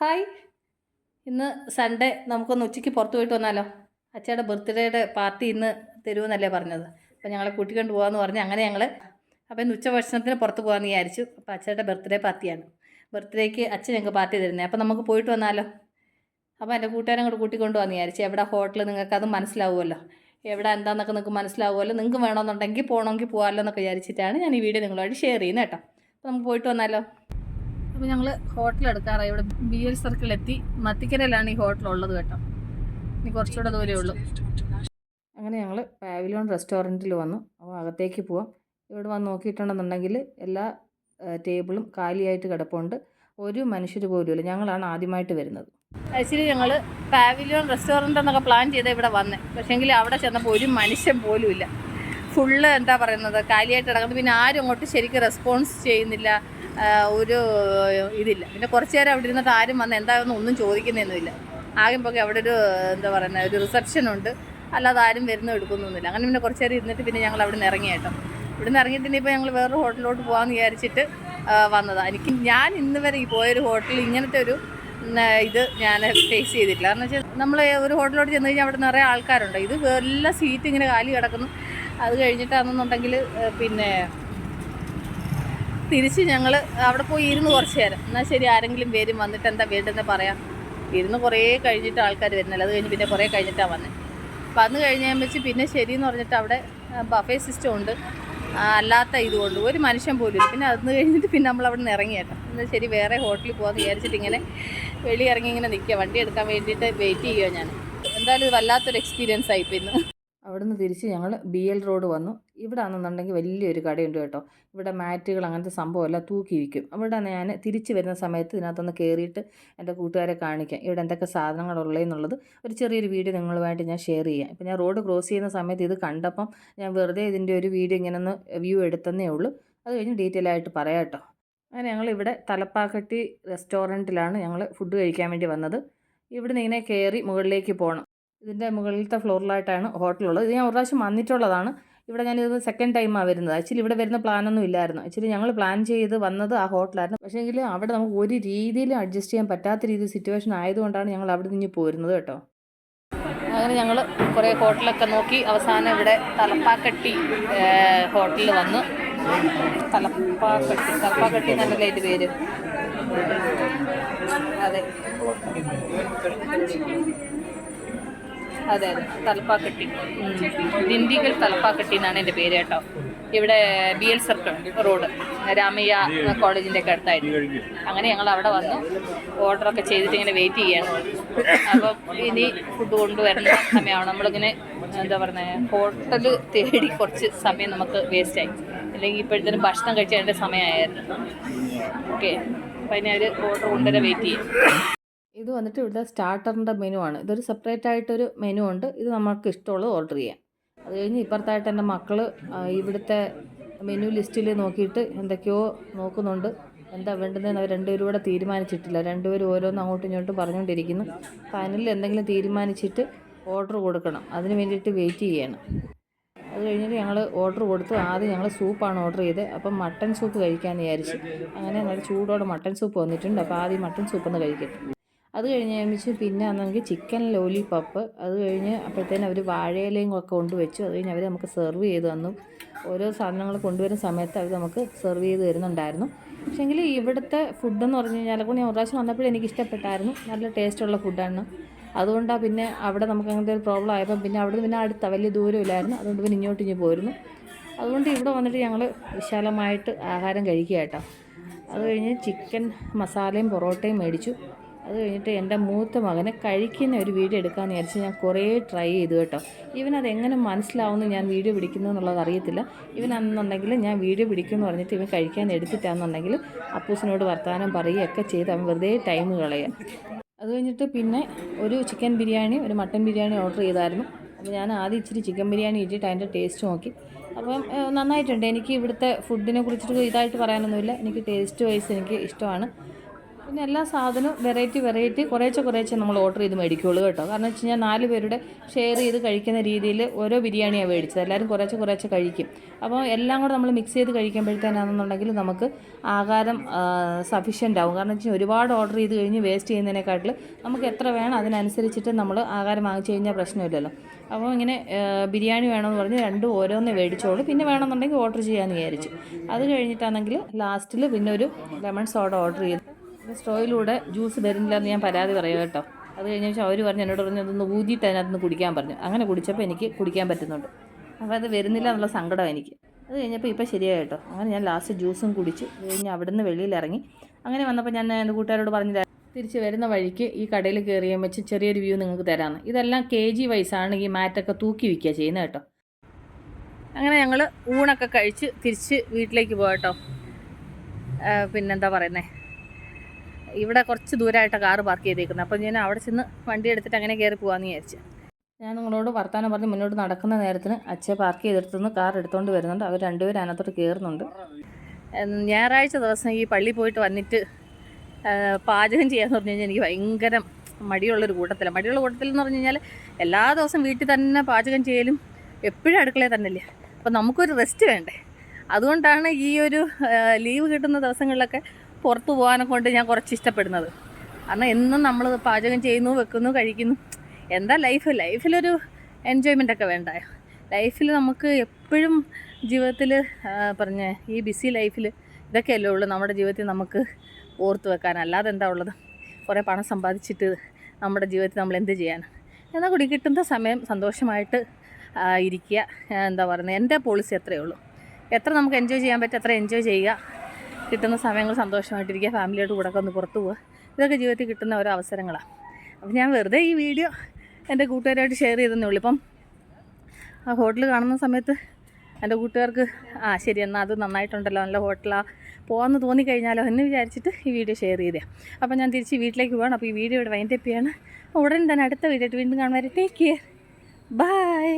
Hi. ഇന്ന് Sunday, നമുക്കൊന്ന് ഉച്ചയ്ക്ക് പുറത്ത് പോയിട്ട് വന്നാലോ? അച്ഛയുടെ ബർത്ത്ഡേയുടെ പാർട്ടി ഇന്ന് തരുമെന്നല്ലേ പറഞ്ഞത്. അപ്പോൾ ഞങ്ങളെ കൂട്ടിക്കൊണ്ട് പോകാമെന്ന് പറഞ്ഞ് അങ്ങനെ അപ്പോൾ ഇന്ന് ഉച്ചഭക്ഷണത്തിന് പുറത്ത് പോകാമെന്ന് വിചാരിച്ചു. അപ്പോൾ അച്ഛയുടെ ബർത്ത്ഡേ പാർട്ടിയാണ്. ബർത്ത്ഡേക്ക് അച്ഛൻ ഞങ്ങൾക്ക് പാർട്ടി തരുന്നത്. അപ്പോൾ നമുക്ക് പോയിട്ട് വന്നാലോ? അപ്പോൾ എൻ്റെ കൂട്ടുകാരെ കൂടെ കൂട്ടിക്കൊണ്ട് പോകാമെന്ന് വിചാരിച്ചു. എവിടെ ഹോട്ടൽ നിങ്ങൾക്കത് മനസ്സിലാവുമല്ലോ, എവിടെ എന്താണെന്നൊക്കെ നിങ്ങൾക്ക് മനസ്സിലാവുമല്ലോ. നിങ്ങൾക്ക് വേണമെന്നുണ്ടെങ്കിൽ പോകണമെങ്കിൽ പോകാമല്ലോ എന്നൊക്കെ വിചാരിച്ചിട്ടാണ് ഞാൻ ഈ വീഡിയോ നിങ്ങളുമായിട്ട് ഷെയർ ചെയ്യുന്നത് കേട്ടോ. അപ്പോൾ നമുക്ക് പോയിട്ട് വന്നാലോ? അപ്പോൾ ഞങ്ങൾ ഹോട്ടൽ എടുക്കാറായി. ഇവിടെ BL സർക്കിളിലെത്തി. മത്തിക്കരയിലാണ് ഈ ഹോട്ടലുള്ളത് കേട്ടോ. ഇനി കുറച്ചുകൂടെ ദൂരമേ ഉള്ളൂ. അങ്ങനെ ഞങ്ങൾ പാവിലിയോൺ റെസ്റ്റോറൻറ്റിൽ വന്നു. അപ്പോൾ അകത്തേക്ക് പോവാം. ഇവിടെ വന്ന് നോക്കിയിട്ടുണ്ടെന്നുണ്ടെങ്കിൽ എല്ലാ ടേബിളും കാലിയായിട്ട് കിടപ്പുണ്ട്. ഒരു മനുഷ്യർ പോലുമില്ല. ഞങ്ങളാണ് ആദ്യമായിട്ട് വരുന്നത്. ആക്ച്വലി ഞങ്ങൾ പാവിലിയോൺ റെസ്റ്റോറൻറ്റ് എന്നൊക്കെ പ്ലാൻ ചെയ്ത് ഇവിടെ വന്നേ. പക്ഷേങ്കിൽ അവിടെ ചെന്നപ്പോൾ ഒരു മനുഷ്യൻ പോലും ഇല്ല. ഫുള്ള് എന്താ പറയുന്നത്, കാലിയായിട്ട് കിടക്കുന്നത്. പിന്നെ ആരും അങ്ങോട്ട് ശരിക്കും റെസ്പോൺസ് ചെയ്യുന്നില്ല. ഒരു ഇതില്ല. പിന്നെ കുറച്ച് നേരം അവിടെ ഇരുന്നിട്ട് ആരും വന്ന് എന്താണെന്ന് ഒന്നും ചോദിക്കുന്നൊന്നുമില്ല. ആകുമ്പോൾ അവിടെ ഒരു എന്താ പറയുന്നത്, ഒരു റിസപ്ഷനുണ്ട്. അല്ലാതെ ആരും വരുന്ന എടുക്കുന്നൊന്നുമില്ല. അങ്ങനെ പിന്നെ കുറച്ച് നേരം ഇരുന്നിട്ട് പിന്നെ ഞങ്ങൾ അവിടെ നിന്ന് ഇറങ്ങി കേട്ടോ. ഇവിടെ നിന്ന് ഇറങ്ങിയിട്ട് ഇനിയിപ്പോൾ ഞങ്ങൾ വേറൊരു ഹോട്ടലിലോട്ട് പോകാമെന്ന് വിചാരിച്ചിട്ട് വന്നതാണ്. ഞാൻ ഇന്ന് വരെ ഈ പോയൊരു ഹോട്ടലിൽ ഇങ്ങനത്തെ ഒരു ഇത് ഞാൻ ഫേസ് ചെയ്തിട്ടില്ല. കാരണം വെച്ചാൽ നമ്മൾ ഒരു ഹോട്ടലിലോട്ട് ചെന്ന് കഴിഞ്ഞാൽ അവിടെ നിറയെ ആൾക്കാരുണ്ട്. ഇത് എല്ലാ സീറ്റ് ഇങ്ങനെ കാലി കിടക്കുന്നു. അത് കഴിഞ്ഞിട്ടാണെന്നുണ്ടെങ്കിൽ പിന്നെ തിരിച്ച് ഞങ്ങൾ അവിടെ പോയി ഇരുന്ന് കുറച്ച് നേരം. എന്നാൽ ശരി, ആരെങ്കിലും വരും, വന്നിട്ട് എന്താ വേണ്ടതെന്ന് പറയാം. ഇരുന്ന് കുറേ കഴിഞ്ഞിട്ട് ആൾക്കാർ വരുന്നില്ല. അത് കഴിഞ്ഞ് പിന്നെ കുറേ കഴിഞ്ഞിട്ടാണ് വന്നത്. അപ്പം അന്ന് കഴിഞ്ഞ് വെച്ച് പിന്നെ ശരിയെന്ന് പറഞ്ഞിട്ട് അവിടെ ബഫേ സിസ്റ്റം ഉണ്ട്, അല്ലാത്ത ഇതുകൊണ്ട് ഒരു മനുഷ്യൻ പോലും ഇല്ല. പിന്നെ അന്ന് കഴിഞ്ഞിട്ട് പിന്നെ നമ്മൾ അവിടെ നിന്ന് ഇറങ്ങി കേട്ടോ. എന്നാൽ ശരി, വേറെ ഹോട്ടലിൽ പോകാമെന്ന് വിചാരിച്ചിട്ട് ഇങ്ങനെ വെളി ഇറങ്ങി ഇങ്ങനെ നിൽക്കുക. വണ്ടി എടുക്കാൻ വേണ്ടിയിട്ട് വെയിറ്റ് ചെയ്യുക ഞാൻ. എന്തായാലും ഇത് വല്ലാത്തൊരു എക്സ്പീരിയൻസ് ആയിപ്പോൾ ഇന്ന്. അവിടുന്ന് തിരിച്ച് ഞങ്ങൾ BL റോഡ് വന്നു. ഇവിടെ ആണെന്നുണ്ടെങ്കിൽ വലിയൊരു കടയുണ്ട് കേട്ടോ. ഇവിടെ മാറ്റുകൾ അങ്ങനത്തെ സംഭവമെല്ലാം തൂക്കി വിൽക്കും. അവിടെ ഞാൻ തിരിച്ച് വരുന്ന സമയത്ത് ഇതിനകത്തൊന്ന് കയറിയിട്ട് എൻ്റെ കൂട്ടുകാരെ കാണിക്കാം ഇവിടെ എന്തൊക്കെ സാധനങ്ങളുള്ളതെന്നുള്ളത് ഒരു ചെറിയൊരു വീഡിയോ നിങ്ങളുമായിട്ട് ഞാൻ ഷെയർ ചെയ്യാം. ഇപ്പോൾ ഞാൻ റോഡ് ക്രോസ് ചെയ്യുന്ന സമയത്ത് ഇത് കണ്ടപ്പം ഞാൻ വെറുതെ ഇതിൻ്റെ ഒരു വീഡിയോ ഇങ്ങനെ ഒന്ന് വ്യൂ എടുത്തന്നേ ഉള്ളൂ. അത് കഴിഞ്ഞ് ഡീറ്റെയിൽ ആയിട്ട് പറയാം കേട്ടോ. അങ്ങനെ ഞങ്ങളിവിടെ തലപ്പാക്കട്ടി റെസ്റ്റോറൻറ്റിലാണ് ഞങ്ങൾ ഫുഡ് കഴിക്കാൻ വേണ്ടി വന്നത്. ഇവിടുന്ന് ഇങ്ങനെ കയറി മുകളിലേക്ക് പോകണം. ഇതിൻ്റെ മുകളിലത്തെ ഫ്ലോറിലായിട്ടാണ് ഹോട്ടലുള്ളത്. ഇത് ഞാൻ ഒരു പ്രാവശ്യം വന്നിട്ടുള്ളതാണ്. ഇവിടെ ഞാനിത് സെക്കൻഡ് ടൈമാണ് വരുന്നത്. ആക്ച്വലി ഇവിടെ വരുന്ന പ്ലാനൊന്നും ഇല്ലായിരുന്നു. ആക്ച്വലി ഞങ്ങൾ പ്ലാൻ ചെയ്ത് വന്നത് ആ ഹോട്ടലായിരുന്നു. പക്ഷേ എങ്കിൽ അവിടെ നമുക്ക് ഒരു രീതിയിലും അഡ്ജസ്റ്റ് ചെയ്യാൻ പറ്റാത്ത രീതിയിൽ സിറ്റുവേഷൻ ആയതുകൊണ്ടാണ് ഞങ്ങൾ അവിടെ നിന്ന് പോരുന്നത് കേട്ടോ. അങ്ങനെ ഞങ്ങൾ കുറേ ഹോട്ടലൊക്കെ നോക്കി അവസാനം ഇവിടെ തലപ്പാക്കട്ടി ഹോട്ടലിൽ വന്ന്. തലപ്പാക്കട്ടി എന്നല്ലേ ഇത് പേര്? അതെ അതെ അതെ, തലപ്പാക്കട്ടി, ദിണ്ടിഗൽ തലപ്പാക്കട്ടി എന്നാണ് എൻ്റെ പേര് കേട്ടോ. ഇവിടെ BL സർക്കിൾ റോഡ്, രാമയ്യ കോളേജിൻ്റെ ഒക്കെ അടുത്തായിട്ട്. അങ്ങനെ ഞങ്ങൾ അവിടെ വന്നു ഓർഡറൊക്കെ ചെയ്തിട്ട് ഇങ്ങനെ വെയിറ്റ് ചെയ്യാണ്. അപ്പം ഇനി ഫുഡ് കൊണ്ടുവരുന്ന സമയമാണ്. നമ്മളിങ്ങനെ എന്താ പറയുന്നത്, ഹോട്ടൽ തേടി കുറച്ച് സമയം നമുക്ക് വേസ്റ്റായി. അല്ലെങ്കിൽ ഇപ്പോഴത്തേനും ഭക്ഷണം കഴിച്ചതിൻ്റെ സമയമായിരുന്നു. ഓക്കെ, അപ്പം ഇനി അവർ ഓർഡർ കൊണ്ടുവരെ വെയിറ്റ് ചെയ്യും. ഇത് വന്നിട്ട് ഇവിടുത്തെ സ്റ്റാർട്ടറിൻ്റെ മെനു ആണ്. ഇതൊരു സെപ്പറേറ്റ് ആയിട്ടൊരു മെനു ഉണ്ട്. ഇത് നമുക്ക് ഇഷ്ടമുള്ളത് ഓർഡർ ചെയ്യാം. അത് കഴിഞ്ഞ് ഇപ്പുറത്തായിട്ട് എൻ്റെ മക്കൾ ഇവിടുത്തെ മെനു ലിസ്റ്റിൽ നോക്കിയിട്ട് എന്തൊക്കെയോ നോക്കുന്നുണ്ട്. എന്താ വേണ്ടതെന്ന് അവർ രണ്ടുപേരും കൂടെ തീരുമാനിച്ചിട്ടില്ല. രണ്ടുപേരും ഓരോന്ന് അങ്ങോട്ടും ഇങ്ങോട്ടും പറഞ്ഞുകൊണ്ടിരിക്കുന്നു. ഫൈനലിൽ എന്തെങ്കിലും തീരുമാനിച്ചിട്ട് ഓർഡർ കൊടുക്കണം. അതിന് വേണ്ടിയിട്ട് വെയിറ്റ് ചെയ്യണം. അത് കഴിഞ്ഞിട്ട് ഞങ്ങൾ ഓർഡർ കൊടുത്തു. ആദ്യം ഞങ്ങൾ സൂപ്പാണ് ഓർഡർ ചെയ്തത്. അപ്പം മട്ടൻ സൂപ്പ് കഴിക്കാമെന്ന് വിചാരിച്ചു. അങ്ങനെ നല്ല ചൂടോടെ മട്ടൻ സൂപ്പ് വന്നിട്ടുണ്ട്. അപ്പോൾ ആദ്യം മട്ടൻ സൂപ്പൊന്ന് കഴിക്കട്ടെ. അത് കഴിഞ്ഞ് കഴിച്ച് പിന്നെ ആണെങ്കിൽ ചിക്കൻ ലോലിപോപ്പ്. അത് കഴിഞ്ഞ് അപ്പോഴത്തേനും അവർ വാഴയിലയും ഒക്കെ കൊണ്ടുവച്ചു. അത് കഴിഞ്ഞ് അവർ നമുക്ക് സെർവ് ചെയ്ത് തന്നു. ഓരോ സാധനങ്ങൾ കൊണ്ടുവരുന്ന സമയത്ത് അവർ നമുക്ക് സെർവ് ചെയ്ത് തരുന്നുണ്ടായിരുന്നു. പക്ഷേങ്കിൽ ഇവിടുത്തെ ഫുഡെന്ന് പറഞ്ഞു കഴിഞ്ഞാൽ ഞാൻ ഒരു പ്രാവശ്യം വന്നപ്പോഴും എനിക്ക് ഇഷ്ടപ്പെട്ടായിരുന്നു. നല്ല ടേസ്റ്റുള്ള ഫുഡാണ്. അതുകൊണ്ടാണ് പിന്നെ അവിടെ നമുക്ക് അങ്ങനത്തെ ഒരു പ്രോബ്ലം ആയപ്പം പിന്നെ അവിടെ നിന്ന് പിന്നെ അടുത്ത വലിയ ദൂരമില്ലായിരുന്നു. അതുകൊണ്ട് പിന്നെ ഇങ്ങോട്ട് പോരുന്നു. അതുകൊണ്ട് ഇവിടെ വന്നിട്ട് ഞങ്ങൾ വിശാലമായിട്ട് ആഹാരം കഴിക്കുക കേട്ടോ. അത് കഴിഞ്ഞ് ചിക്കൻ മസാലയും പൊറോട്ടയും മേടിച്ചു. അത് കഴിഞ്ഞിട്ട് എൻ്റെ മൂത്ത മകനെ കഴിക്കുന്ന ഒരു വീഡിയോ എടുക്കാമെന്ന് വിചാരിച്ച് ഞാൻ കുറേ ട്രൈ ചെയ്തു കേട്ടോ. ഇവനത് എങ്ങനെ മനസ്സിലാവുമെന്ന് ഞാൻ വീഡിയോ പിടിക്കുന്നു എന്നുള്ളത് അറിയത്തില്ല. ഇവനാണെന്നുണ്ടെങ്കിൽ ഞാൻ വീഡിയോ പിടിക്കുമെന്ന് പറഞ്ഞിട്ട് ഇവൻ കഴിക്കാൻ എടുത്തിട്ടാണെന്നുണ്ടെങ്കിൽ അപ്പൂസിനോട് വർത്തമാനം പറയുകയൊക്കെ ചെയ്ത് അവൻ വെറുതെ ടൈം കളയുക. അത് കഴിഞ്ഞിട്ട് പിന്നെ ഒരു ചിക്കൻ ബിരിയാണി ഒരു മട്ടൻ ബിരിയാണി ഓർഡർ ചെയ്തായിരുന്നു. അപ്പോൾ ഞാൻ ആദ്യം ഇച്ചിരി ചിക്കൻ ബിരിയാണി ഇട്ടിട്ട് അതിൻ്റെ ടേസ്റ്റ് നോക്കി. അപ്പം നന്നായിട്ടുണ്ട്. എനിക്ക് ഇവിടുത്തെ ഫുഡിനെ കുറിച്ചിട്ട് ഇതായിട്ട് പറയാനൊന്നുമില്ല. എനിക്ക് ടേസ്റ്റ് വൈസ് എനിക്ക് ഇഷ്ടമാണ്. പിന്നെ എല്ലാ സാധനവും വെറൈറ്റി കുറേശ്ശെ നമ്മൾ ഓർഡർ ചെയ്ത് മേടിക്കുകയുള്ളൂ കേട്ടോ. കാരണം വെച്ച് കഴിഞ്ഞാൽ 4 പേരുടെ ഷെയർ ചെയ്ത് കഴിക്കുന്ന രീതിയിൽ ഓരോ ബിരിയാണിയാണ് മേടിച്ചത്. എല്ലാവരും കുറേശ്ശെ കഴിക്കും. അപ്പോൾ എല്ലാം കൂടെ നമ്മൾ മിക്സ് ചെയ്ത് കഴിക്കുമ്പോഴത്തേനാണെന്നുണ്ടെങ്കിൽ നമുക്ക് ആഹാരം സഫിഷ്യൻ്റ് ആവും. കാരണം വെച്ചാൽ ഒരുപാട് ഓർഡർ ചെയ്ത് കഴിഞ്ഞ് വേസ്റ്റ് ചെയ്യുന്നതിനെക്കാട്ടിൽ നമുക്ക് എത്ര വേണം അതിനനുസരിച്ചിട്ട് നമ്മൾ ആഹാരം വാങ്ങിച്ചു കഴിഞ്ഞാൽ പ്രശ്നമില്ലല്ലോ. അപ്പോൾ ഇങ്ങനെ ബിരിയാണി വേണമെന്ന് പറഞ്ഞ് 2 ഓരോന്നേ മേടിച്ചോളൂ. പിന്നെ വേണമെന്നുണ്ടെങ്കിൽ ഓർഡർ ചെയ്യാമെന്ന് വിചാരിച്ചു. അത് കഴിഞ്ഞിട്ടാണെങ്കിൽ ലാസ്റ്റിൽ പിന്നെ ഒരു ലെമൺ സോഡ ഓർഡർ ചെയ്തു. സ്ട്രോയിലൂടെ ജ്യൂസ് വരുന്നില്ല എന്ന് ഞാൻ പരാതി പറയുക കേട്ടോ. അത് കഴിഞ്ഞ വെച്ചാൽ അവർ പറഞ്ഞു, എന്നോട് പറഞ്ഞു അതൊന്ന് ഊതിയിട്ട് അതിനകത്തുനിന്ന് കുടിക്കാൻ പറഞ്ഞു. അങ്ങനെ കുടിച്ചപ്പോൾ എനിക്ക് കുടിക്കാൻ പറ്റുന്നുണ്ട്. അപ്പോൾ അത് വരുന്നില്ല എന്നുള്ള സങ്കടം എനിക്ക്. അത് കഴിഞ്ഞപ്പോൾ ഇപ്പോൾ ശരിയായി കേട്ടോ. അങ്ങനെ ഞാൻ ലാസ്റ്റ് ജ്യൂസും കുടിച്ച് കഴിഞ്ഞ് അവിടെ നിന്ന് വെളിയിലിറങ്ങി. അങ്ങനെ വന്നപ്പോൾ ഞാൻ എൻ്റെ കൂട്ടുകാരോട് പറഞ്ഞില്ല, തിരിച്ച് വരുന്ന വഴിക്ക് ഈ കടയിൽ കയറിയാൽ വെച്ച് ചെറിയൊരു വ്യൂ നിങ്ങൾക്ക് തരാമെന്ന്. ഇതെല്ലാം kg വൈസാണ് ഈ മാറ്റൊക്കെ തൂക്കി വിൽക്കുക ചെയ്യുന്നത് കേട്ടോ. അങ്ങനെ ഞങ്ങൾ ഊണൊക്കെ കഴിച്ച് തിരിച്ച് വീട്ടിലേക്ക് പോകട്ടോ. പിന്നെന്താ പറയുന്നത്, ഇവിടെ കുറച്ച് ദൂരമായിട്ട് കാറ് പാർക്ക് ചെയ്തേക്കുന്നത്. അപ്പോൾ ഞാൻ അവിടെ ചെന്ന് വണ്ടി എടുത്തിട്ട് അങ്ങനെ കയറി പോകാമെന്ന് വിചാരിച്ചു. ഞാൻ നിങ്ങളോട് വർത്താനം പറഞ്ഞ് മുന്നോട്ട് നടക്കുന്ന നേരത്തിന് അച്ഛൻ പാർക്ക് ചെയ്തെടുത്തുനിന്ന് കാർ എടുത്തുകൊണ്ട് വരുന്നുണ്ട്. അവർ 2 പേരും അതിനകത്തോട്ട് കയറുന്നുണ്ട്. ഞായറാഴ്ച ദിവസം ഈ പള്ളി പോയിട്ട് വന്നിട്ട് പാചകം ചെയ്യാമെന്ന് പറഞ്ഞു കഴിഞ്ഞാൽ എനിക്ക് ഭയങ്കര മടിയുള്ളൊരു കൂട്ടത്തിലാണ്. മടിയുള്ള കൂട്ടത്തിലെന്ന് പറഞ്ഞു കഴിഞ്ഞാൽ എല്ലാ ദിവസവും വീട്ടിൽ തന്നെ പാചകം ചെയ്യലും എപ്പോഴും അടുക്കളയിൽ തന്നെയല്ലേ. അപ്പോൾ നമുക്കൊരു റെസ്റ്റ് വേണ്ടേ. അതുകൊണ്ടാണ് ഈ ഒരു ലീവ് കിട്ടുന്ന ദിവസങ്ങളിലൊക്കെ പുറത്ത് പോകാനെ കൊണ്ട് ഞാൻ കുറച്ച് ഇഷ്ടപ്പെടുന്നത്. കാരണം എന്നും നമ്മൾ പാചകം ചെയ്യുന്നു, വെക്കുന്നു, കഴിക്കുന്നു. എന്താ ലൈഫിലൊരു എൻജോയ്മെൻ്റൊക്കെ വേണ്ട. ലൈഫിൽ നമുക്ക് എപ്പോഴും ജീവിതത്തിൽ പറഞ്ഞ ഈ ബിസി ലൈഫിൽ ഇതൊക്കെയല്ലേ ഉള്ളൂ നമ്മുടെ ജീവിതത്തിൽ നമുക്ക് ഓർത്ത് വെക്കാൻ. അല്ലാതെ എന്താ ഉള്ളത്? കുറേ പണം സമ്പാദിച്ചിട്ട് നമ്മുടെ ജീവിതത്തിൽ നമ്മൾ എന്ത് ചെയ്യാൻ? എന്നാൽ കൂടി കിട്ടുന്ന സമയം സന്തോഷമായിട്ട് ഇരിക്കുക. എന്താ പറയുന്നത്, എൻ്റെ പോളിസി അത്രയേ ഉള്ളൂ. എത്ര നമുക്ക് എൻജോയ് ചെയ്യാൻ പറ്റും അത്ര എൻജോയ് ചെയ്യുക. കിട്ടുന്ന സമയങ്ങൾ സന്തോഷമായിട്ടിരിക്കുക, ഫാമിലിയായിട്ട് കൂടെ ഒന്ന് പുറത്ത് പോവുക. ഇതൊക്കെ ജീവിതത്തിൽ കിട്ടുന്ന ഓരോ അവസരങ്ങളാണ്. അപ്പോൾ ഞാൻ വെറുതെ ഈ വീഡിയോ എൻ്റെ കൂട്ടുകാരായിട്ട് ഷെയർ ചെയ്തതേ ഉള്ളൂ. ഇപ്പം ആ ഹോട്ടൽ കാണുന്ന സമയത്ത് എൻ്റെ കൂട്ടുകാർക്ക് ശരി എന്നാൽ അത് നന്നായിട്ടുണ്ടല്ലോ, നല്ല ഹോട്ടലാണ്, പോകാമെന്ന് തോന്നിക്കഴിഞ്ഞാലോ എന്ന് വിചാരിച്ചിട്ട് ഈ വീഡിയോ ഷെയർ ചെയ്തതാണ്. അപ്പോൾ ഞാൻ തിരിച്ച് വീട്ടിലേക്ക് പോകണം. അപ്പോൾ ഈ വീഡിയോ ഇവിടെ വൈൻഡപ്പ് ചെയ്യാണ്. ഉടൻ തന്നെ അടുത്ത വീഡിയോ ആയിട്ട് വീണ്ടും കാണുന്നവരെ ടേക്ക് കെയർ, ബൈ.